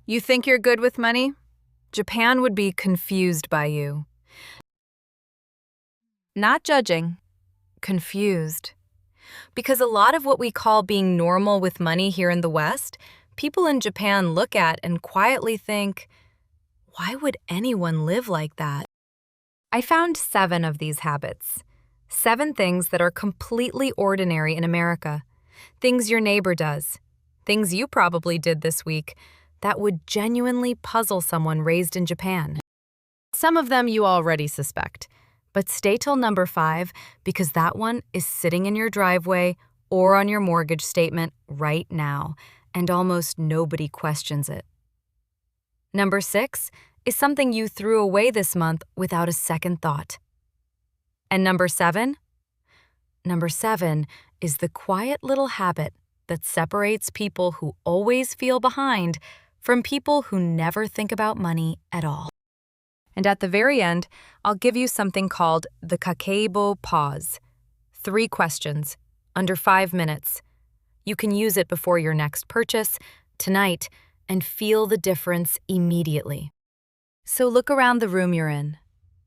You think you're good with money? Japan would be confused by you. Not judging, confused. Because a lot of what we call being normal with money here in the West, people in Japan look at and quietly think, why would anyone live like that? I found 7 of these habits. 7 things that are completely ordinary in America. Things your neighbor does. Things you probably did this week that would genuinely puzzle someone raised in Japan. Some of them you already suspect, but stay till number 5 because that one is sitting in your driveway or on your mortgage statement right now, and almost nobody questions it. Number 6 is something you threw away this month without a second thought. And number 7? Number 7 is the quiet little habit that separates people who always feel behind from people who never think about money at all. And at the very end, I'll give you something called the Kakeibo Pause. 3 questions, under 5 minutes. You can use it before your next purchase, tonight, and feel the difference immediately. So look around the room you're in.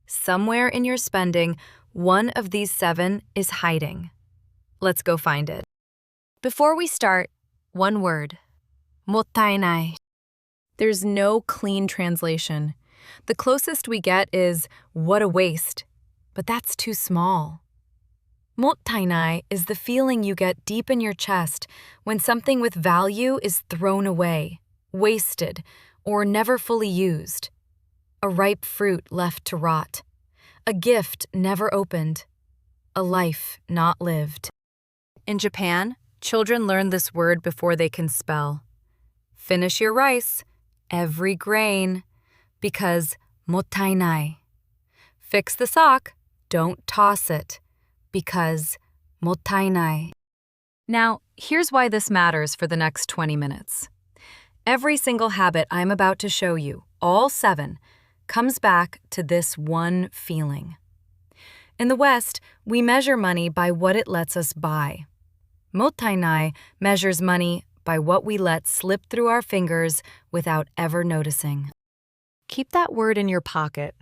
Somewhere in your spending, one of these 7 is hiding. Let's go find it. Before we start, one word. Mottainai. There's no clean translation. The closest we get is, what a waste. But that's too small. Mottainai is the feeling you get deep in your chest when something with value is thrown away, wasted, or never fully used. A ripe fruit left to rot. A gift never opened. A life not lived. In Japan, children learn this word before they can spell. Finish your rice, every grain, because mottainai. Fix the sock, don't toss it, because mottainai. Now, here's why this matters for the next 20 minutes. Every single habit I'm about to show you, all 7, comes back to this one feeling. In the West, we measure money by what it lets us buy. Mottainai measures money by what we let slip through our fingers without ever noticing. Keep that word in your pocket.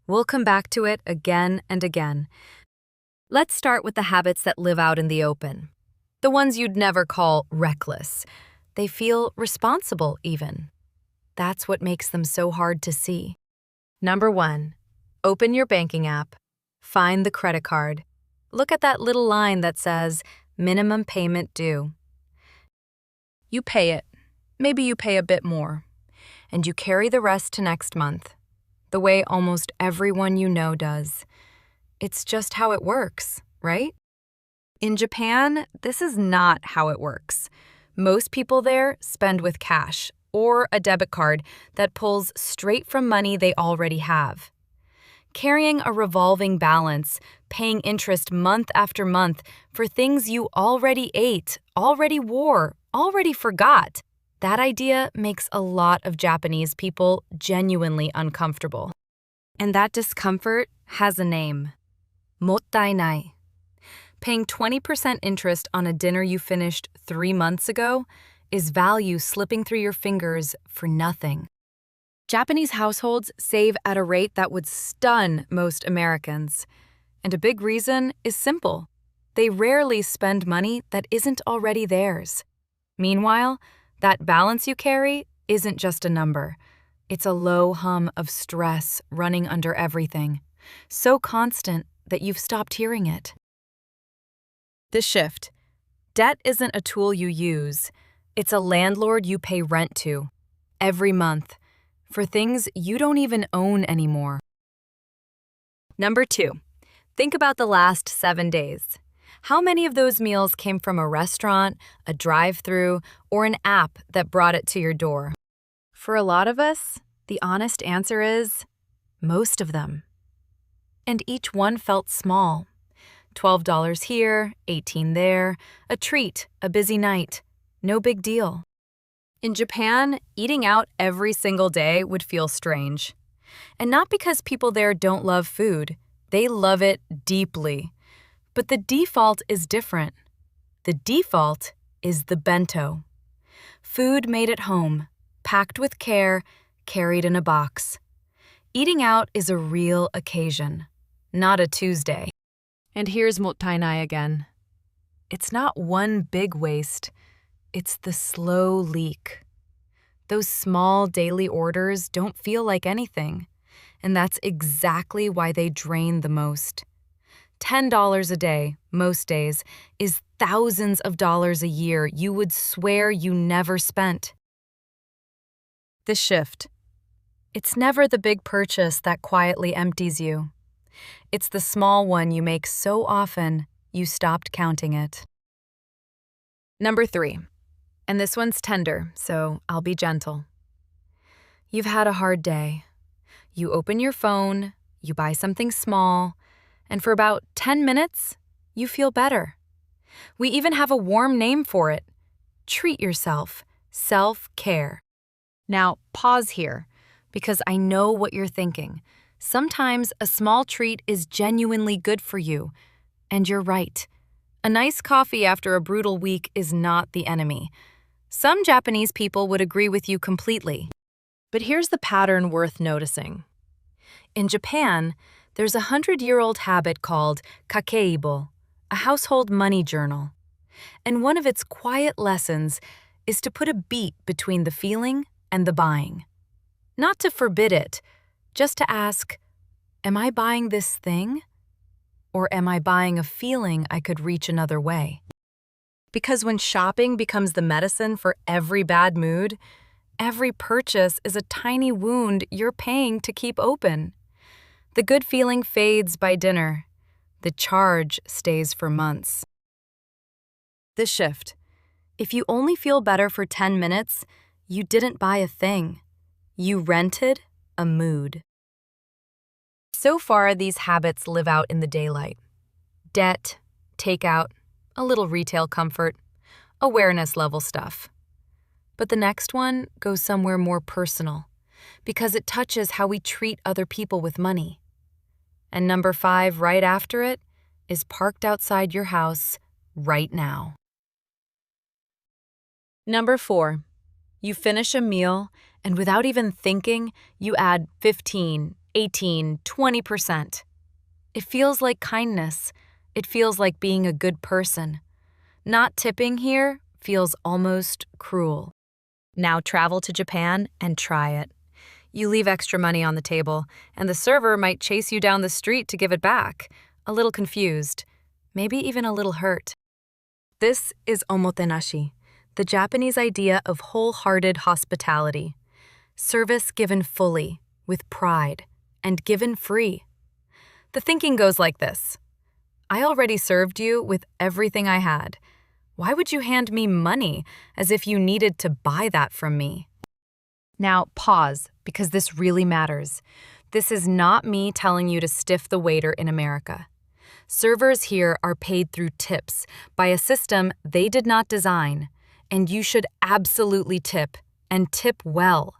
We'll come back to it again and again. Let's start with the habits that live out in the open. The ones you'd never call reckless. They feel responsible even. That's what makes them so hard to see. Number 1, open your banking app. Find the credit card. Look at that little line that says, minimum payment due. You pay it. Maybe you pay a bit more. And you carry the rest to next month, the way almost everyone you know does. It's just how it works, right? In Japan, this is not how it works. Most people there spend with cash or a debit card that pulls straight from money they already have. Carrying a revolving balance, paying interest month after month for things you already ate, already wore, already forgot, that idea makes a lot of Japanese people genuinely uncomfortable. And that discomfort has a name. Mottainai. Paying 20% interest on a dinner you finished 3 months ago is value slipping through your fingers for nothing. Japanese households save at a rate that would stun most Americans. And a big reason is simple. They rarely spend money that isn't already theirs. Meanwhile, that balance you carry isn't just a number. It's a low hum of stress running under everything, so constant that you've stopped hearing it. The shift. Debt isn't a tool you use. It's a landlord you pay rent to, every month, for things you don't even own anymore. Number 2, think about the last 7 days. How many of those meals came from a restaurant, a drive-thru, or an app that brought it to your door? For a lot of us, the honest answer is most of them. And each one felt small. $12 here, $18 there, a treat, a busy night. No big deal. In Japan, eating out every single day would feel strange. And not because people there don't love food. They love it deeply. But the default is different. The default is the bento. Food made at home, packed with care, carried in a box. Eating out is a real occasion, not a Tuesday. And here's Mottainai again. It's not one big waste, it's the slow leak. Those small daily orders don't feel like anything, and that's exactly why they drain the most. $10 a day, most days, is thousands of dollars a year you would swear you never spent. The shift. It's never the big purchase that quietly empties you. It's the small one you make so often you stopped counting it. Number 3. And this one's tender, so I'll be gentle. You've had a hard day. You open your phone, you buy something small, and for about 10 minutes, you feel better. We even have a warm name for it. Treat yourself. Self-care. Now, pause here, because I know what you're thinking. Sometimes a small treat is genuinely good for you. And you're right. A nice coffee after a brutal week is not the enemy. Some Japanese people would agree with you completely. But here's the pattern worth noticing. In Japan, there's a 100-year-old habit called Kakeibo, a household money journal. And one of its quiet lessons is to put a beat between the feeling and the buying. Not to forbid it, just to ask, am I buying this thing? Or am I buying a feeling I could reach another way? Because when shopping becomes the medicine for every bad mood, every purchase is a tiny wound you're paying to keep open. The good feeling fades by dinner. The charge stays for months. The shift. If you only feel better for 10 minutes, you didn't buy a thing. You rented a mood. So far, these habits live out in the daylight. Debt, takeout, a little retail comfort, awareness level stuff. But the next one goes somewhere more personal, because it touches how we treat other people with money. And number 5 right after it is parked outside your house right now. Number 4, you finish a meal and without even thinking, you add 15, 18, 20%. It feels like kindness. It feels like being a good person. Not tipping here feels almost cruel. Now travel to Japan and try it. You leave extra money on the table, and the server might chase you down the street to give it back, a little confused, maybe even a little hurt. This is omotenashi, the Japanese idea of wholehearted hospitality. Service given fully, with pride, and given free. The thinking goes like this. I already served you with everything I had. Why would you hand me money as if you needed to buy that from me? Now, pause, because this really matters. This is not me telling you to stiff the waiter in America. Servers here are paid through tips by a system they did not design, and you should absolutely tip, and tip well.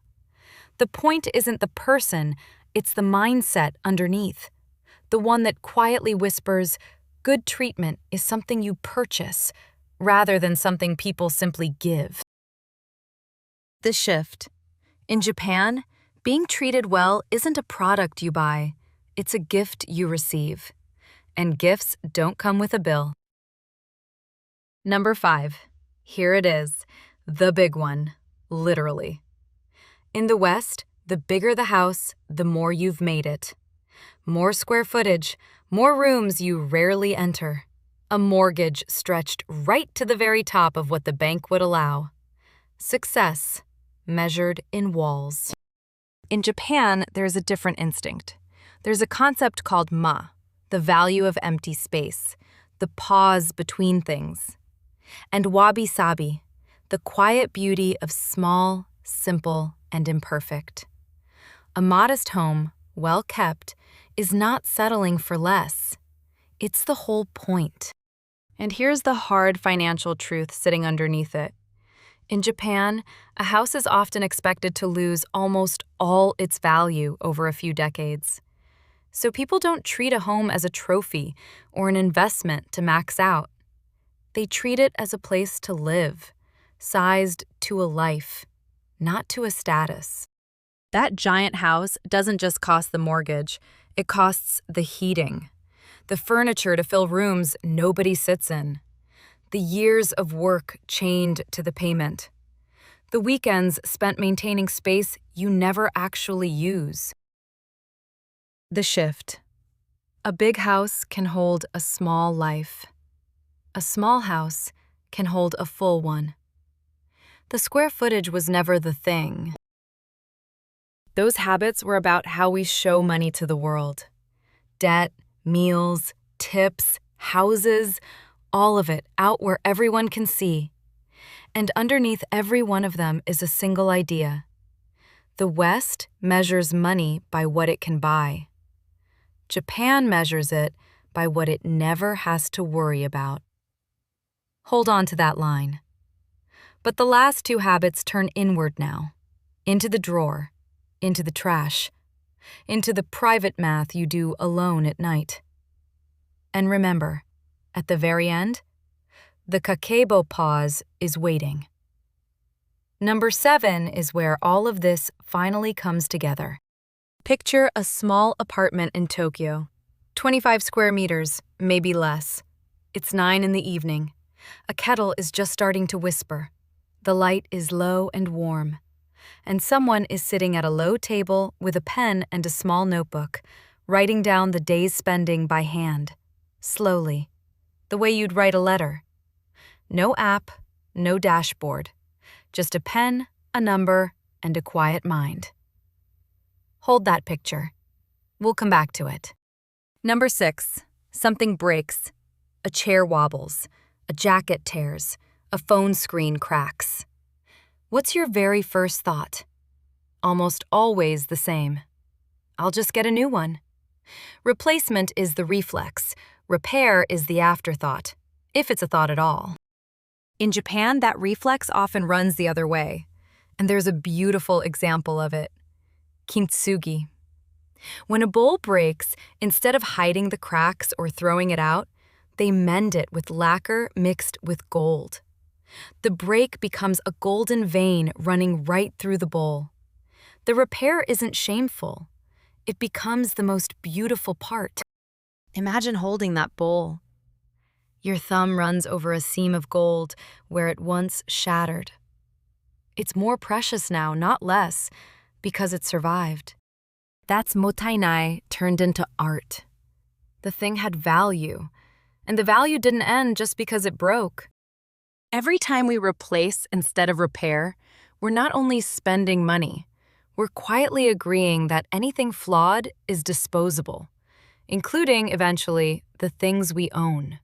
The point isn't the person, it's the mindset underneath. The one that quietly whispers, good treatment is something you purchase, rather than something people simply give. The shift. In Japan, being treated well isn't a product you buy, it's a gift you receive. And gifts don't come with a bill. Number 5. Here it is, the big one, literally. In the West, the bigger the house, the more you've made it. More square footage, more rooms you rarely enter. A mortgage stretched right to the very top of what the bank would allow. Success, measured in walls. In Japan, there's a different instinct. There's a concept called the value of empty space, the pause between things. And wabi-sabi, the quiet beauty of small, simple, and imperfect. A modest home, well kept, is not settling for less. It's the whole point. And here's the hard financial truth sitting underneath it. In Japan, a house is often expected to lose almost all its value over a few decades. So people don't treat a home as a trophy or an investment to max out. They treat it as a place to live, sized to a life, not to a status. That giant house doesn't just cost the mortgage, it costs the heating, the furniture to fill rooms nobody sits in, the years of work chained to the payment, the weekends spent maintaining space you never actually use. The shift. A big house can hold a small life. A small house can hold a full one. The square footage was never the thing. Those habits were about how we show money to the world. Debt, meals, tips, houses, all of it out where everyone can see. And underneath every one of them is a single idea. The West measures money by what it can buy. Japan measures it by what it never has to worry about. Hold on to that line. But the last two habits turn inward now, into the drawer, into the trash, into the private math you do alone at night. And remember, at the very end, the Kakeibo Pause is waiting. Number 7 is where all of this finally comes together. Picture a small apartment in Tokyo, 25 square meters, maybe less. It's 9 in the evening. A kettle is just starting to whisper. The light is low and warm. And someone is sitting at a low table with a pen and a small notebook, writing down the day's spending by hand, slowly, the way you'd write a letter. No app, no dashboard, just a pen, a number, and a quiet mind. Hold that picture. We'll come back to it. Number 6, something breaks. A chair wobbles, a jacket tears, a phone screen cracks. What's your very first thought? Almost always the same. I'll just get a new one. Replacement is the reflex. Repair is the afterthought, if it's a thought at all. In Japan, that reflex often runs the other way, and there's a beautiful example of it. Kintsugi. When a bowl breaks, instead of hiding the cracks or throwing it out, they mend it with lacquer mixed with gold. The break becomes a golden vein running right through the bowl. The repair isn't shameful. It becomes the most beautiful part. Imagine holding that bowl. Your thumb runs over a seam of gold where it once shattered. It's more precious now, not less, because it survived. That's Mottainai turned into art. The thing had value, and the value didn't end just because it broke. Every time we replace instead of repair, we're not only spending money, we're quietly agreeing that anything flawed is disposable, including, eventually, the things we own,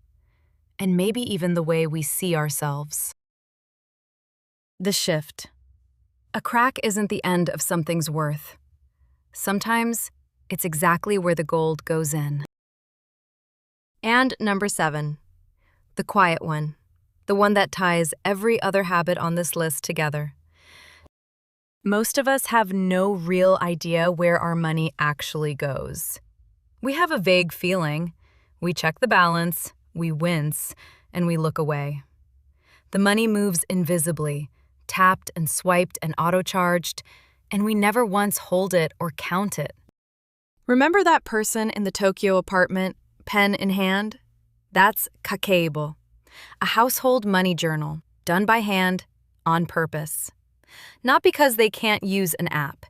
and maybe even the way we see ourselves. The shift. A crack isn't the end of something's worth. Sometimes, it's exactly where the gold goes in. And number 7, the quiet one. The one that ties every other habit on this list together. Most of us have no real idea where our money actually goes. We have a vague feeling. We check the balance, we wince, and we look away. The money moves invisibly, tapped and swiped and auto-charged, and we never once hold it or count it. Remember that person in the Tokyo apartment, pen in hand? That's Kakeibo, a household money journal, done by hand, on purpose. Not because they can't use an app,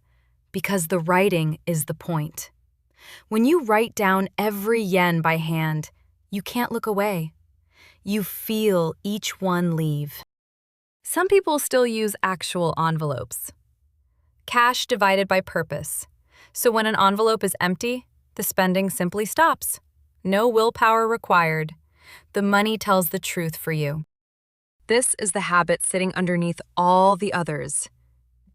because the writing is the point. When you write down every yen by hand, you can't look away. You feel each one leave. Some people still use actual envelopes. Cash divided by purpose. So when an envelope is empty, the spending simply stops. No willpower required. The money tells the truth for you. This is the habit sitting underneath all the others.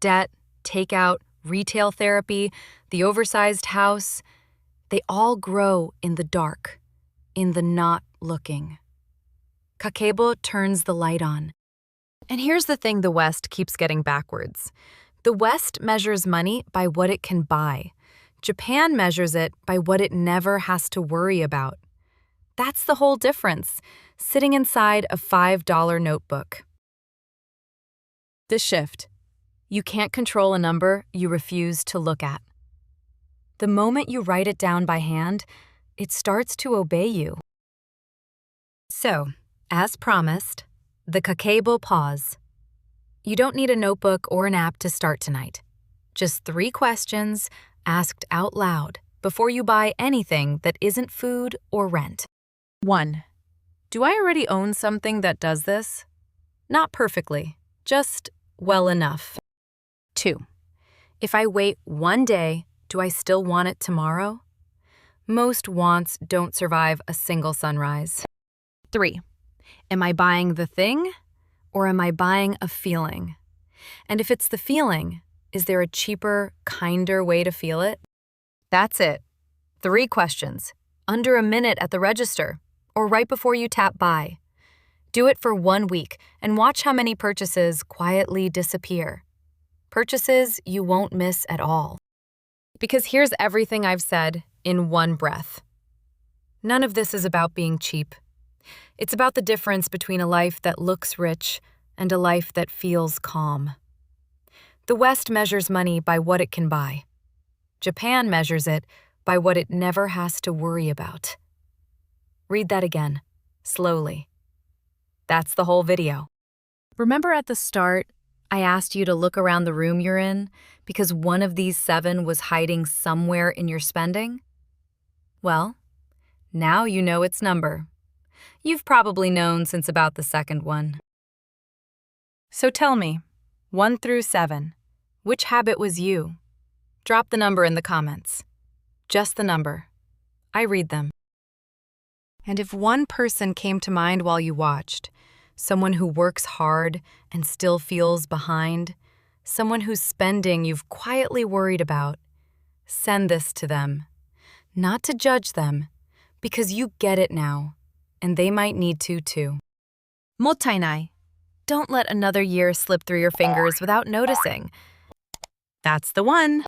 Debt, takeout, retail therapy, the oversized house. They all grow in the dark, in the not looking. Kakeibo turns the light on. And here's the thing the West keeps getting backwards. The West measures money by what it can buy. Japan measures it by what it never has to worry about. That's the whole difference, sitting inside a $5 notebook. The shift. You can't control a number you refuse to look at. The moment you write it down by hand, it starts to obey you. So, as promised, the Kakeibo Pause. You don't need a notebook or an app to start tonight. Just 3 questions asked out loud before you buy anything that isn't food or rent. 1. Do I already own something that does this? Not perfectly, just well enough. 2. If I wait one day, do I still want it tomorrow? Most wants don't survive a single sunrise. 3. Am I buying the thing, or am I buying a feeling? And if it's the feeling, is there a cheaper, kinder way to feel it? That's it. 3 questions, under a minute at the register, or right before you tap buy. Do it for 1 week and watch how many purchases quietly disappear. Purchases you won't miss at all. Because here's everything I've said in one breath. None of this is about being cheap. It's about the difference between a life that looks rich and a life that feels calm. The West measures money by what it can buy. Japan measures it by what it never has to worry about. Read that again, slowly. That's the whole video. Remember at the start, I asked you to look around the room you're in because one of these 7 was hiding somewhere in your spending? Well, now you know its number. You've probably known since about the second one. So tell me, 1 through 7, which habit was you? Drop the number in the comments. Just the number. I read them. And if one person came to mind while you watched, someone who works hard and still feels behind, someone whose spending you've quietly worried about, send this to them. Not to judge them, because you get it now, and they might need to too. Mottainai. Don't let another year slip through your fingers without noticing. That's the one.